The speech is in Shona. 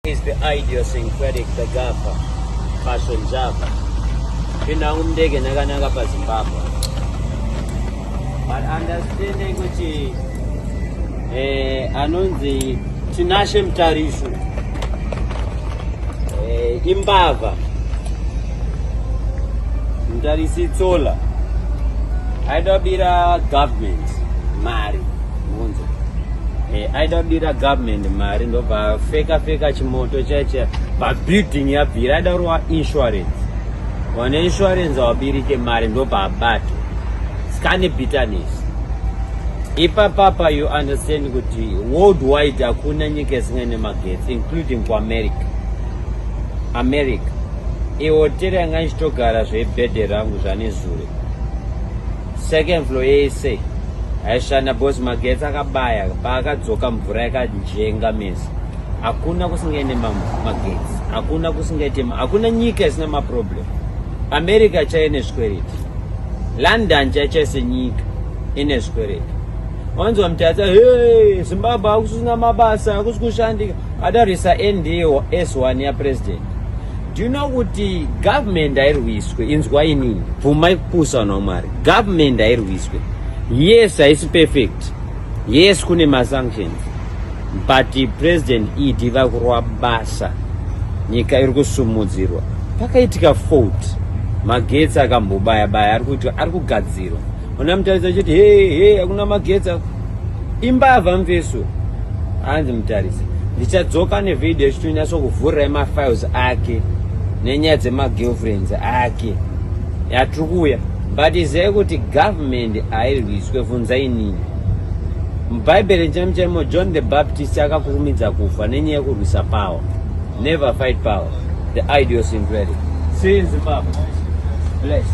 is the idiosyncratic the gaffer fashion java pina umndege nakanaka pa Zimbabwe, but understanding kuti anonzi Tinashe Mutarisi Imbava Mutarisi Tsola aidabira government mari munzo aidabira government mari ndobva feka chimoto chacha pabuilding yabvira aidarwa insurance wane insurance wabirike mari ndobva abato skane bitterness ipapapa. You understand kuti worldwide hakuna nyika isinga nemagetsi including kuAmerica ihoteri yanga ichitogara zvebhedhe rangu zvane zure second floor yese aishanda bosi magetsi akabaya paakadzoka mvura yakajenga mesi. Hakuna kusingaine magetsi, hakuna kusingaite, hakuna nyika isina maproblem. America chaine zvikwereti, London chaise nyika ine zvikwereti. Wanzwa mtata hey Zimbabwe hakusina mabasa hakusi kushandika adarisa NDO S1 ya president. Do you know kuti government airwiswe inzwa inini pfuma ipusa nomari government airwiswe. Yes, haisi perfect, yes kune masanctions, but the president idiva kurwa basa nyika iri kusumudzirwa pakaitika fault magetsi akambobaya ari kugadzirwa. Ona Mutarisi achiti hey hakuna magetsi Imbava mvesu hanzi Mutarisi ndichadzoka nevideo chitonyaso kuvhurira mafiles ake nenyaya dzemagirlfriends ake yatiri kuuya, but izeye kuti government airwiswe. Bvunzai nini mubhaibheri chaimo John the Baptist akakurumidza kufa nenyaya yekurwisa power. Never fight power, the idiosyncratic. See in Zimbabwe. Bless.